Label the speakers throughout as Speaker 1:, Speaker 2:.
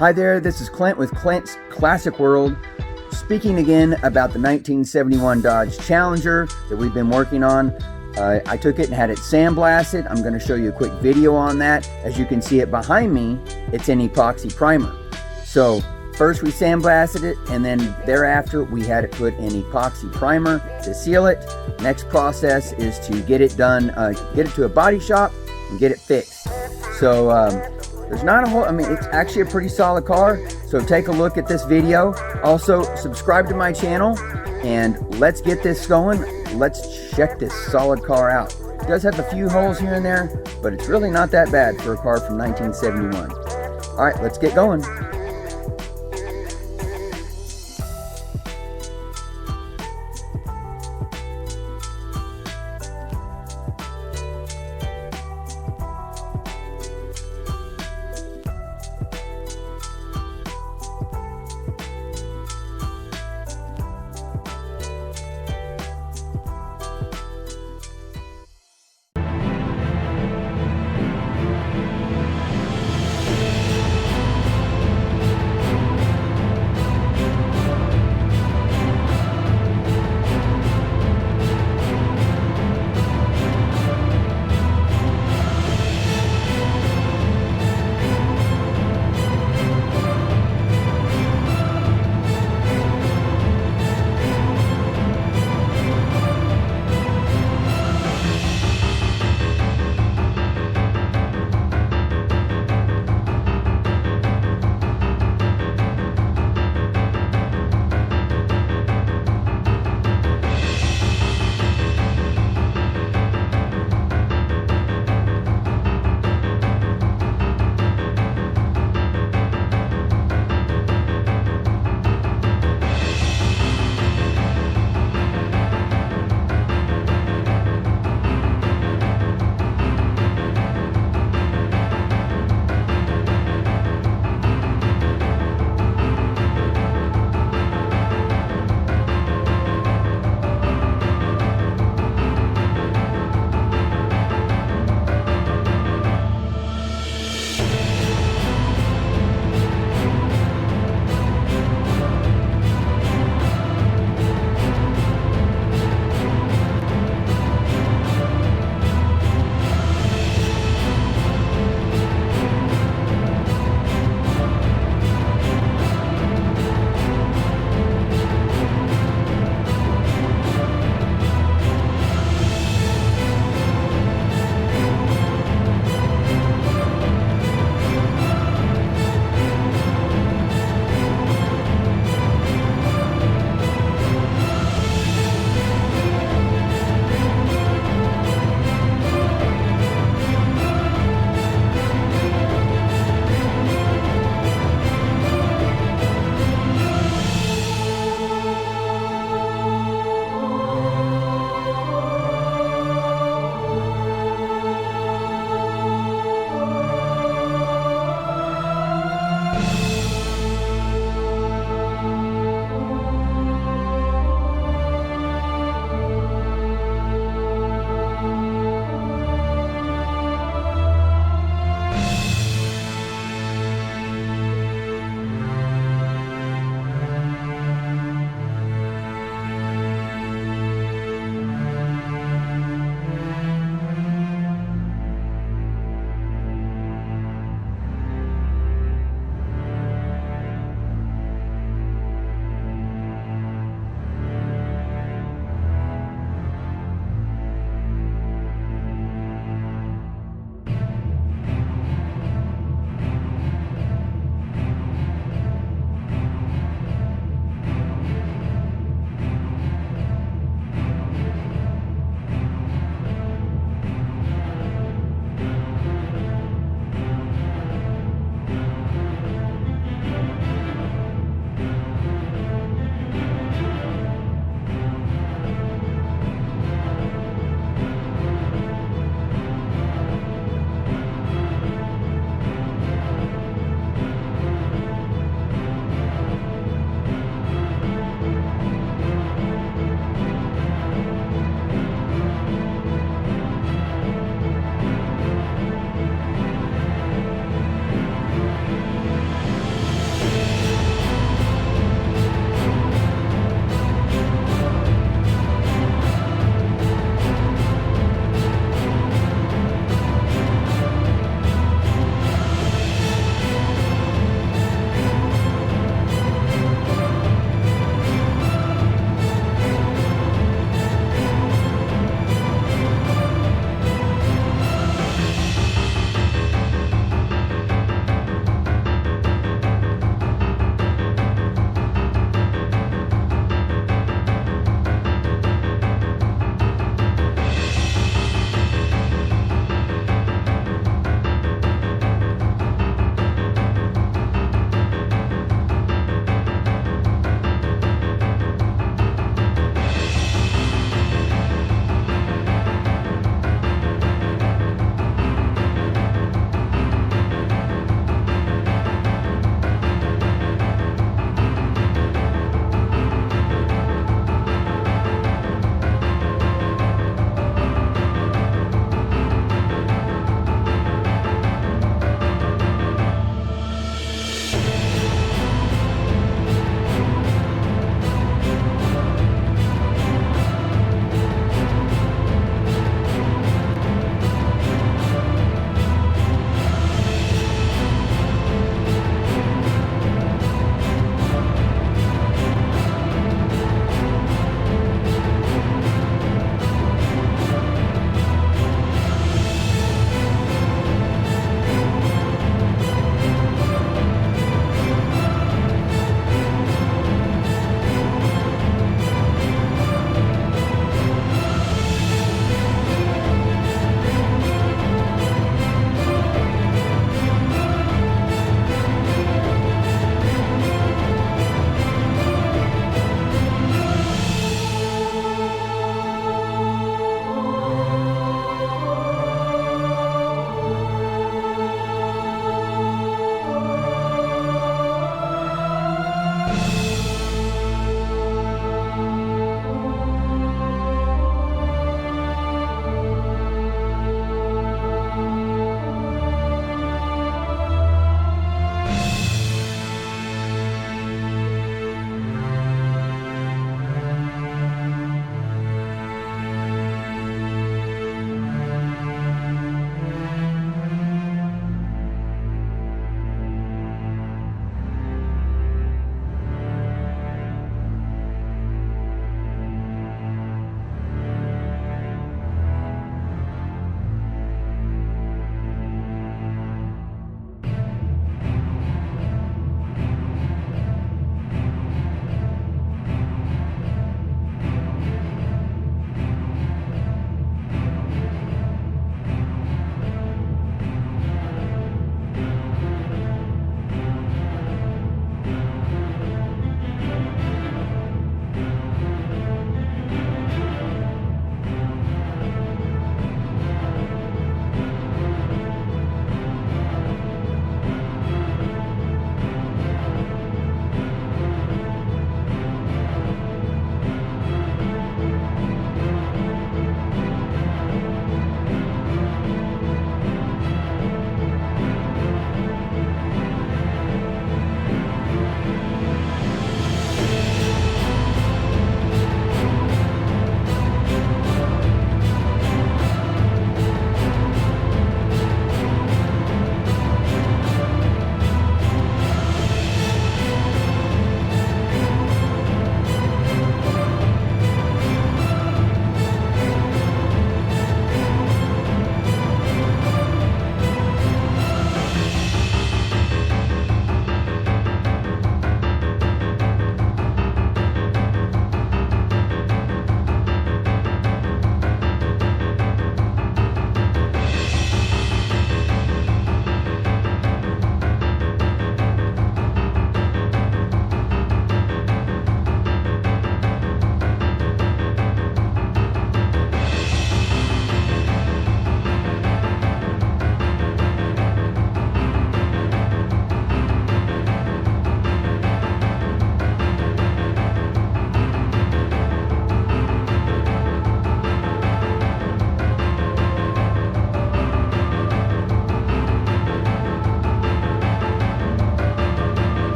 Speaker 1: Hi there, this is Clint with Clint's Classic World, speaking again about the 1971 Dodge Challenger that we've been working on. I took it and had it sandblasted. I'm going to show you a quick video on that. As you can see it behind me, it's an epoxy primer. So first we sandblasted it, and then thereafter we had it put in epoxy primer to seal it. Next process is to get it done, get it to a body shop and get it fixed. So there's not a whole, it's actually a pretty solid car. So take a look at this video. Also subscribe to my channel and let's get this going. Let's check this solid car out. It does have a few holes here and there, but it's really not that bad for a car from 1971. All right, let's get going.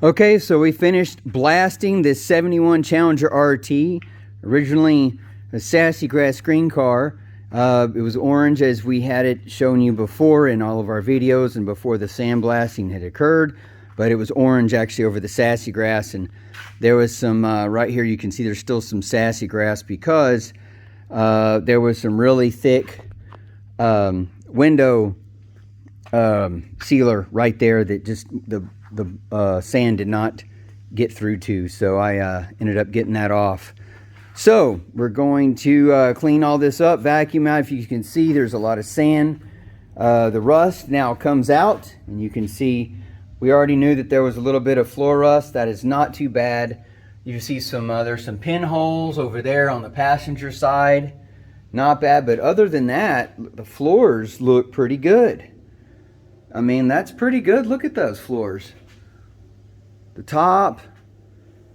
Speaker 1: Okay, so we finished blasting this 71 Challenger RT, originally a Sassy Grass green car. It was orange as we had it shown you before in all of our videos and before the sandblasting had occurred, but it was orange actually over the Sassy Grass, and there was some, right here you can see there's still some Sassy Grass because there was some really thick window sealer right there that just the sand did not get through to, so I ended up getting that off. So we're going to clean all this up, vacuum out. If you can see, there's a lot of sand. The rust now comes out, and you can see we already knew that there was a little bit of floor rust. That is not too bad. You see some there's some pinholes over there on the passenger side. Not bad, but other than that, the floors look pretty good. I mean, that's pretty good. Look at those floors. The top,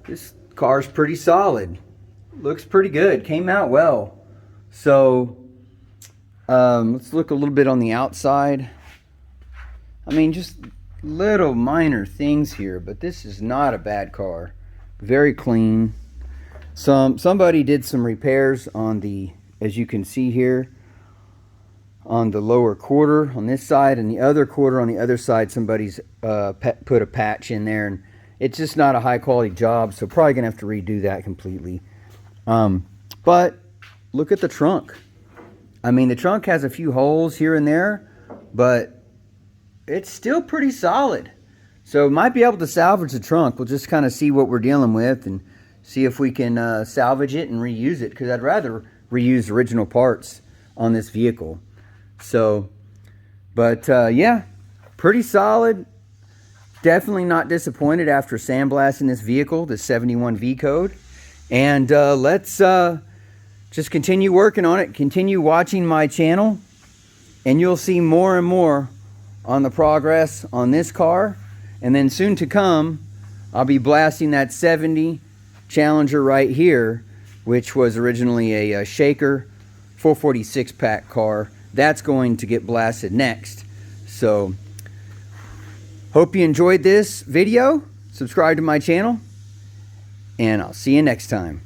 Speaker 1: this car's pretty solid. Looks pretty good. Came out well. So, let's look a little bit on the outside. I mean, just little minor things here, but this is not a bad car. Very clean. Somebody did some repairs on the, as you can see here, on the lower quarter on this side, and the other quarter on the other side, somebody's put a patch in there, and it's just not a high quality job, so probably gonna have to redo that completely. But look at the trunk. I mean, the trunk has a few holes here and there, but it's still pretty solid. So might be able to salvage the trunk. We'll just kind of see what we're dealing with and see if we can salvage it and reuse it, because I'd rather reuse original parts on this vehicle. So, but yeah, pretty solid. Definitely not disappointed after sandblasting this vehicle, the 71 V code. And let's just continue working on it. Continue watching my channel, and you'll see more and more on the progress on this car. And then soon to come, I'll be blasting that 70 Challenger right here, which was originally a Shaker 446 pack car. That's going to get blasted next. So, hope you enjoyed this video. Subscribe to my channel, and I'll see you next time.